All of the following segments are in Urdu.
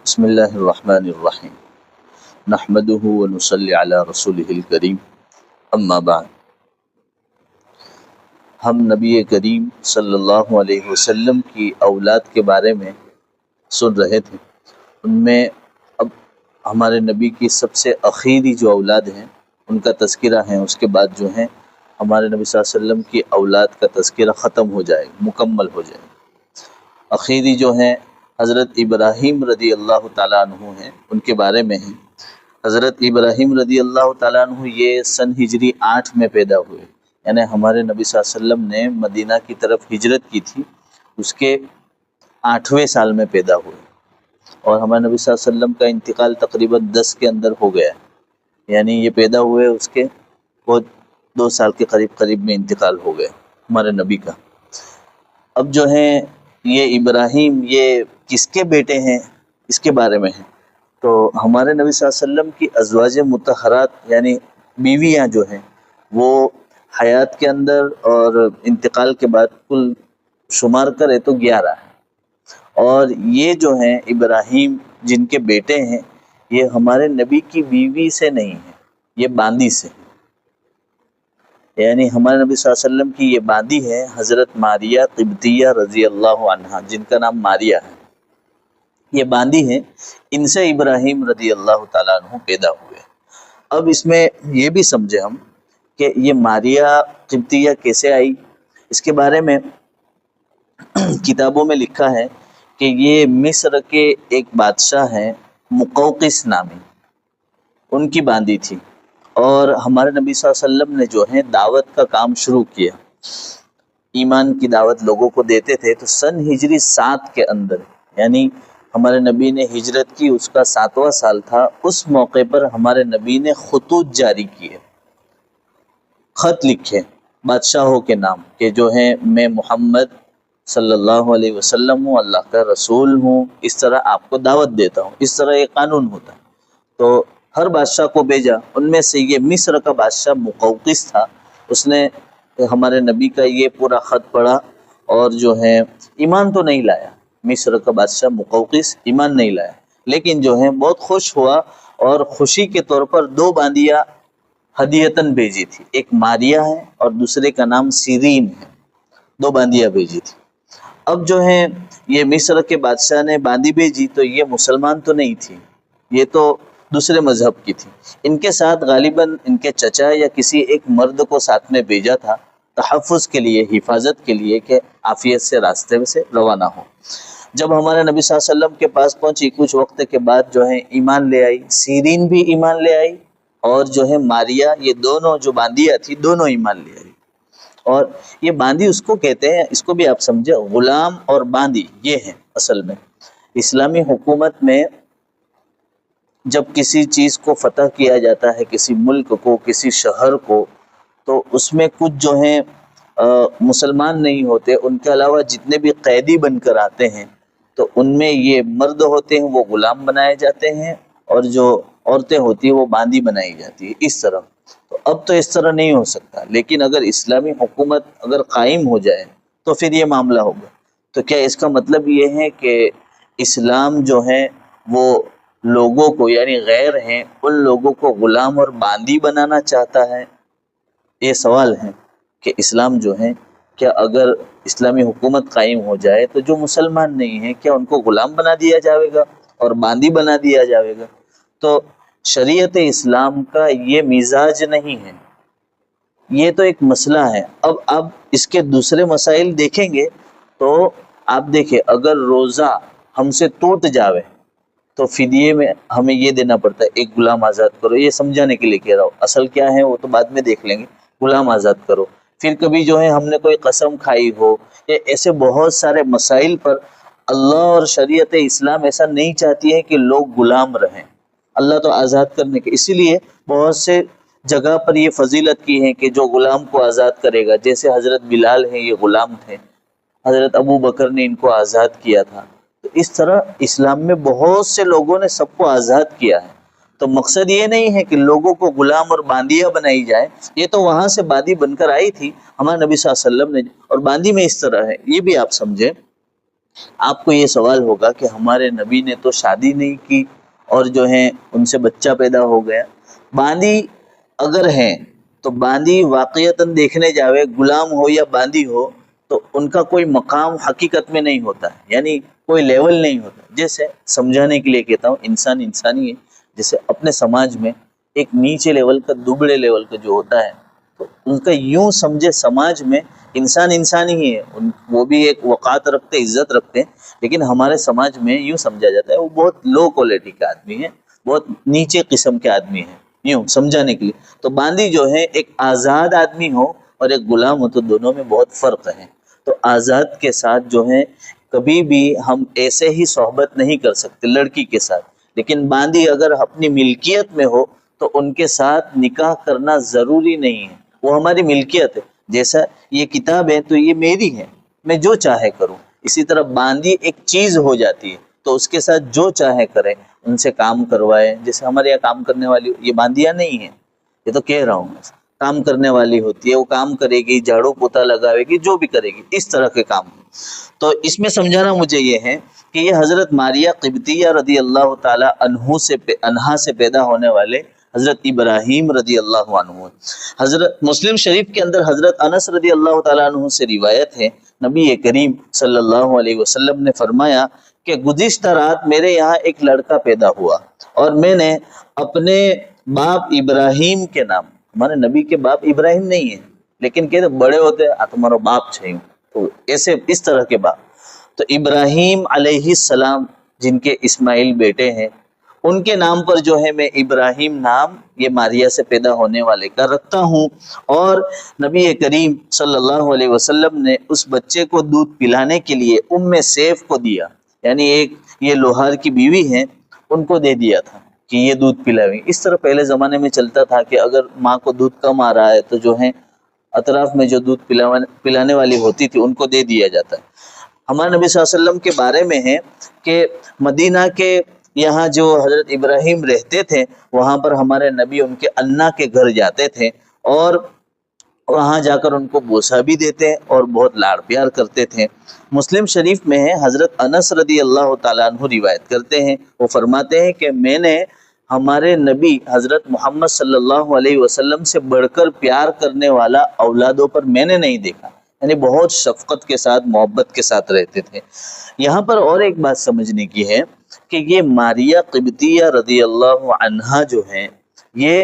بسم اللہ الرحمن الرحیم نحمده ونصلی علی رسولہ الکریم اما بعد۔ ہم نبی کریم صلی اللہ علیہ وسلم کی اولاد کے بارے میں سن رہے تھے۔ ان میں اب ہمارے نبی کی سب سے اخیری جو اولاد ہیں ان کا تذکرہ ہے، اس کے بعد جو ہیں ہمارے نبی صلی اللہ علیہ وسلم کی اولاد کا تذکرہ ختم ہو جائے گا، مکمل ہو جائے گا۔ اخیری جو ہیں حضرت ابراہیم رضی اللہ تعالیٰ عنہ ہیں، ان کے بارے میں ہیں۔ حضرت ابراہیم رضی اللہ تعالیٰ عنہ یہ سن ہجری 8 میں پیدا ہوئے، یعنی ہمارے نبی صلی اللہ علیہ وسلم نے مدینہ کی طرف ہجرت کی تھی، اس کے 8ویں سال میں پیدا ہوئے، اور ہمارے نبی صلی اللہ علیہ وسلم کا انتقال تقریباً 10 کے اندر ہو گیا ہے، یعنی یہ پیدا ہوئے اس کے وہ 2 سال کے قریب میں انتقال ہو گئے ہمارے نبی کا۔ اب جو ہیں یہ ابراہیم یہ کس کے بیٹے ہیں اس کے بارے میں ہے، تو ہمارے نبی صلی اللہ علیہ وسلم کی ازواج مطہرات یعنی بیویاں جو ہیں وہ حیات کے اندر اور انتقال کے بعد کل شمار کرے تو 11 ہیں، اور یہ جو ہیں ابراہیم جن کے بیٹے ہیں یہ ہمارے نبی کی بیوی سے نہیں ہے، یہ باندی سے، یعنی ہمارے نبی صلی اللہ علیہ وسلم کی یہ باندی ہے حضرت ماریہ قبطیہ رضی اللہ عنہا، جن کا نام ماریہ ہے، یہ باندی ہیں، ان سے ابراہیم رضی اللہ تعالیٰ عنہ پیدا ہوئے۔ اب اس میں یہ بھی سمجھے ہم کہ یہ ماریہ قبطیہ کیسے آئی، اس کے بارے میں کتابوں میں لکھا ہے کہ یہ مصر کے ایک بادشاہ ہیں مقوقس نامی، ان کی باندی تھی، اور ہمارے نبی صلی اللہ علیہ وسلم نے جو ہے دعوت کا کام شروع کیا، ایمان کی دعوت لوگوں کو دیتے تھے، تو سن ہجری 7 کے اندر یعنی ہمارے نبی نے ہجرت کی، اس کا 7واں سال تھا، اس موقع پر ہمارے نبی نے خطوط جاری کیے، خط لکھے بادشاہوں کے نام کہ جو ہیں میں محمد صلی اللہ علیہ وسلم ہوں، اللہ کا رسول ہوں، اس طرح آپ کو دعوت دیتا ہوں، اس طرح ایک قانون ہوتا ہے۔ تو ہر بادشاہ کو بھیجا، ان میں سے یہ مصر کا بادشاہ مقوقس تھا، اس نے ہمارے نبی کا یہ پورا خط پڑھا اور جو ہے ایمان تو نہیں لایا، مصر کا بادشاہ مقوقس ایمان نہیں لایا، لیکن جو ہے بہت خوش ہوا اور خوشی کے طور پر 2 باندیاں ہدیتاً بھیجی تھی، ایک ماریہ ہے اور دوسرے کا نام سیرین ہے، 2 باندیاں بھیجی تھی۔ اب جو ہے یہ مصر کے بادشاہ نے باندی بھیجی تو یہ مسلمان تو نہیں تھی، یہ تو دوسرے مذہب کی تھی، ان کے ساتھ غالباً ان کے چچا یا کسی ایک مرد کو ساتھ میں بھیجا تھا تحفظ کے لیے، حفاظت کے لیے، کہ عافیت سے راستے سے روانہ ہو۔ جب ہمارے نبی صلی اللہ علیہ وسلم کے پاس پہنچی کچھ وقت کے بعد جو ہے ایمان لے آئی، سیرین بھی ایمان لے آئی، اور جو ہے ماریہ، یہ دونوں جو باندیاں تھی دونوں ایمان لے آئی۔ اور یہ باندی اس کو کہتے ہیں، اس کو بھی آپ سمجھے، غلام اور باندی یہ ہیں اصل میں۔ اسلامی حکومت میں جب کسی چیز کو فتح کیا جاتا ہے، کسی ملک کو، کسی شہر کو، تو اس میں کچھ جو ہیں مسلمان نہیں ہوتے، ان کے علاوہ جتنے بھی قیدی بن کر آتے ہیں تو ان میں یہ مرد ہوتے ہیں وہ غلام بنائے جاتے ہیں، اور جو عورتیں ہوتی ہیں وہ باندی بنائی جاتی ہے، اس طرح۔ تو اب تو اس طرح نہیں ہو سکتا، لیکن اگر اسلامی حکومت اگر قائم ہو جائے تو پھر یہ معاملہ ہوگا۔ تو کیا اس کا مطلب یہ ہے کہ اسلام جو ہے وہ لوگوں کو یعنی غیر ہیں ان لوگوں کو غلام اور باندی بنانا چاہتا ہے؟ یہ سوال ہے کہ اسلام جو ہے کیا اگر اسلامی حکومت قائم ہو جائے تو جو مسلمان نہیں ہیں کیا ان کو غلام بنا دیا جائے گا اور باندی بنا دیا جائے گا؟ تو شریعت اسلام کا یہ مزاج نہیں ہے، یہ تو ایک مسئلہ ہے۔ اب اس کے دوسرے مسائل دیکھیں گے تو آپ دیکھیں، اگر روزہ ہم سے ٹوٹ جاوے تو فدیے میں ہمیں یہ دینا پڑتا ہے، ایک غلام آزاد کرو، یہ سمجھانے کے لیے کہہ رہا ہوں، اصل کیا ہے وہ تو بعد میں دیکھ لیں گے، غلام آزاد کرو۔ پھر کبھی جو ہے ہم نے کوئی قسم کھائی ہو، یا ایسے بہت سارے مسائل پر اللہ اور شریعت اسلام ایسا نہیں چاہتی ہے کہ لوگ غلام رہیں، اللہ تو آزاد کرنے کے، اسی لیے بہت سے جگہ پر یہ فضیلت کی ہے کہ جو غلام کو آزاد کرے گا، جیسے حضرت بلال ہیں یہ غلام تھے، حضرت ابو بکر نے ان کو آزاد کیا تھا، تو اس طرح اسلام میں بہت سے لوگوں نے سب کو آزاد کیا ہے۔ تو مقصد یہ نہیں ہے کہ لوگوں کو غلام اور باندیاں بنائی جائے، یہ تو وہاں سے باندی بن کر آئی تھی ہمارے نبی صلی اللہ علیہ وسلم نے، اور باندی میں اس طرح ہے، یہ بھی آپ سمجھیں آپ کو یہ سوال ہوگا کہ ہمارے نبی نے تو شادی نہیں کی اور جو ہے ان سے بچہ پیدا ہو گیا. باندی اگر ہیں تو باندی واقعتاً دیکھنے جاوے غلام ہو یا باندی ہو تو ان کا کوئی مقام حقیقت میں نہیں ہوتا ہے، یعنی کوئی لیول نہیں ہوتا. جیسے سمجھانے کے لیے کہتا ہوں، انسان انسانی ہے. جیسے اپنے سماج میں ایک نیچے لیول کا، دبڑے لیول کا جو ہوتا ہے، تو ان کا یوں سمجھے سماج میں انسان انسان ہی ہے، وہ بھی ایک وقار رکھتے، عزت رکھتے ہیں، لیکن ہمارے سماج میں یوں سمجھا جاتا ہے وہ بہت لو کوالٹی کا آدمی ہے، بہت نیچے قسم کے آدمی ہیں، یوں سمجھانے کے لیے. تو باندی جو ہے ایک آزاد آدمی ہو اور ایک غلام ہو تو دونوں میں بہت فرق ہے. تو آزاد کے ساتھ جو ہے کبھی بھی ہم ایسے ہی صحبت نہیں کر سکتے لڑکی کے ساتھ، لیکن باندی اگر اپنی ملکیت میں ہو تو ان کے ساتھ نکاح کرنا ضروری نہیں ہے، وہ ہماری ملکیت ہے. جیسا یہ کتاب ہے تو یہ میری ہے، میں جو چاہے کروں. اسی طرح باندی ایک چیز ہو جاتی ہے تو اس کے ساتھ جو چاہے کرے، ان سے کام کروائے. جیسے ہمارے یہاں کام کرنے والی، یہ باندیاں نہیں ہیں، یہ تو کہہ رہا ہوں میں، کام کرنے والی ہوتی ہے، وہ کام کرے گی، جھاڑو پوتا لگاوے گی، جو بھی کرے گی، اس طرح کے کام. تو اس میں سمجھانا مجھے یہ ہے کہ یہ حضرت ماریہ قبطیہ رضی اللہ تعالی عنہا سے پیدا ہونے والے حضرت ابراہیم رضی اللہ عنہ. حضرت مسلم شریف کے اندر حضرت انس رضی اللہ تعالیٰ عنہ سے روایت ہے، نبی کریم صلی اللہ علیہ وسلم نے فرمایا کہ گزشتہ رات میرے یہاں ایک لڑکا پیدا ہوا اور میں نے اپنے باپ ابراہیم کے نام، ہمارے نبی کے باپ ابراہیم نہیں ہیں لیکن کہتے بڑے ہوتے تمہارا باپ چاہیے، تو ایسے اس طرح کے باپ، تو ابراہیم علیہ السلام جن کے اسماعیل بیٹے ہیں، ان کے نام پر جو ہے میں ابراہیم نام یہ ماریہ سے پیدا ہونے والے کا رکھتا ہوں. اور نبی کریم صلی اللہ علیہ وسلم نے اس بچے کو دودھ پلانے کے لیے سیف کو دیا، یعنی ایک یہ لوہار کی بیوی ہیں، ان کو دے دیا تھا کہ یہ دودھ پلاویں. اس طرح پہلے زمانے میں چلتا تھا کہ اگر ماں کو دودھ کم آ رہا ہے تو جو ہے اطراف میں جو دودھ پلانے والی ہوتی تھی ان کو دے دیا جاتا ہے. ہمارے نبی صلی اللہ علیہ وسلم کے بارے میں ہے کہ مدینہ کے یہاں جو حضرت ابراہیم رہتے تھے وہاں پر ہمارے نبی ان کے انا کے گھر جاتے تھے اور وہاں جا کر ان کو بوسہ بھی دیتے اور بہت لاڑ پیار کرتے تھے. مسلم شریف میں ہے، حضرت انس رضی اللہ تعالیٰ عنہ روایت کرتے ہیں، وہ فرماتے ہیں کہ میں نے ہمارے نبی حضرت محمد صلی اللہ علیہ وسلم سے بڑھ کر پیار کرنے والا اولادوں پر میں نے نہیں دیکھا، یعنی بہت شفقت کے ساتھ، محبت کے ساتھ رہتے تھے. یہاں پر اور ایک بات سمجھنے کی ہے کہ یہ ماریہ قبطیہ رضی اللہ عنہا جو ہیں یہ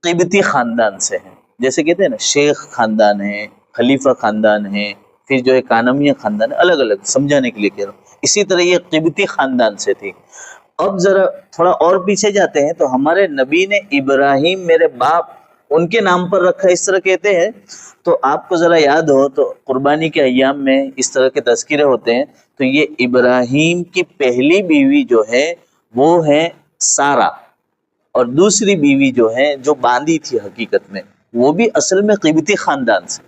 قبطی خاندان سے ہیں. جیسے کہتے ہیں نا شیخ خاندان ہے، خلیفہ خاندان ہے، پھر جو ہے کانمیہ خاندان ہے، الگ الگ سمجھانے کے لیے کہہ رہا ہوں. اسی طرح یہ قبطی خاندان سے تھی. اب ذرا تھوڑا اور پیچھے جاتے ہیں تو ہمارے نبی نے ابراہیم میرے باپ ان کے نام پر رکھا، اس طرح کہتے ہیں. تو آپ کو ذرا یاد ہو تو قربانی کے ایام میں اس طرح کے تذکرے ہوتے ہیں. تو یہ ابراہیم کی پہلی بیوی جو ہے وہ ہے سارا، اور دوسری بیوی جو ہے جو باندی تھی حقیقت میں وہ بھی اصل میں قبطی خاندان سے.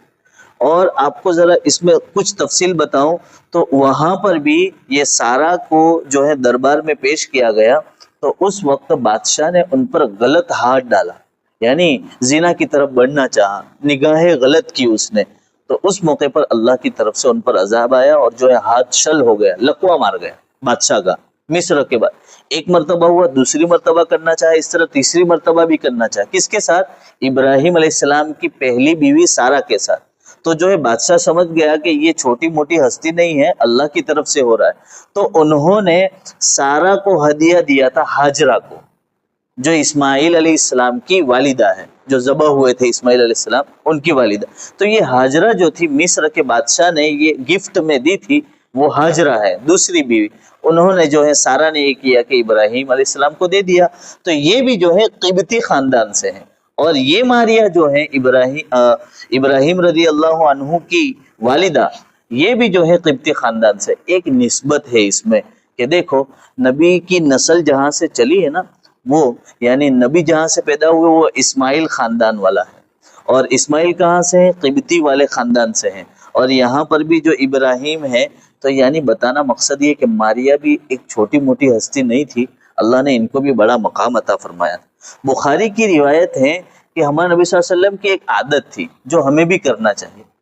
اور آپ کو ذرا اس میں کچھ تفصیل بتاؤں تو وہاں پر بھی یہ سارا کو جو ہے دربار میں پیش کیا گیا تو اس وقت بادشاہ نے ان پر غلط ہاتھ ڈالا، یعنی زنا کی طرف بڑھنا چاہا، نگاہ غلط کی اس نے. تو اس موقع پر اللہ کی طرف سے ان پر عذاب آیا اور جو ہے ہاتھ شل ہو گیا، لقوہ مار گیا بادشاہ کا. مصر کے بعد ایک مرتبہ ہوا، دوسری مرتبہ کرنا چاہے، اس طرح تیسری مرتبہ بھی کرنا چاہے. کس کے ساتھ؟ ابراہیم علیہ السلام کی پہلی بیوی سارا کے ساتھ. تو جو ہے بادشاہ سمجھ گیا کہ یہ چھوٹی موٹی ہستی نہیں ہے، اللہ کی طرف سے ہو رہا ہے. تو انہوں نے سارا کو ہدیہ دیا تھا ہاجرہ کو، جو اسماعیل علیہ السلام کی والدہ ہے، جو ذبح ہوئے تھے اسماعیل علیہ السلام ان کی والدہ. تو یہ ہاجرہ جو تھی مصر کے بادشاہ نے یہ گفٹ میں دی تھی، وہ ہاجرہ ہے دوسری بیوی. انہوں نے جو ہے سارا نے یہ کیا کہ ابراہیم علیہ السلام کو دے دیا. تو یہ بھی جو ہے قبطی خاندان سے ہیں. اور یہ ماریہ جو ہے ابراہیم رضی اللہ عنہ کی والدہ، یہ بھی جو ہے قبطی خاندان سے. ایک نسبت ہے اس میں کہ دیکھو نبی کی نسل جہاں سے چلی ہے نا، وہ یعنی نبی جہاں سے پیدا ہوئے وہ اسماعیل خاندان والا ہے، اور اسماعیل کہاں سے ہے؟ قبطی والے خاندان سے ہیں. اور یہاں پر بھی جو ابراہیم ہے، تو یعنی بتانا مقصد یہ کہ ماریہ بھی ایک چھوٹی موٹی ہستی نہیں تھی، اللہ نے ان کو بھی بڑا مقام عطا فرمایا. بخاری کی روایت ہے کہ ہمارے نبی صلی اللہ علیہ وسلم کی ایک عادت تھی جو ہمیں بھی کرنا چاہیے.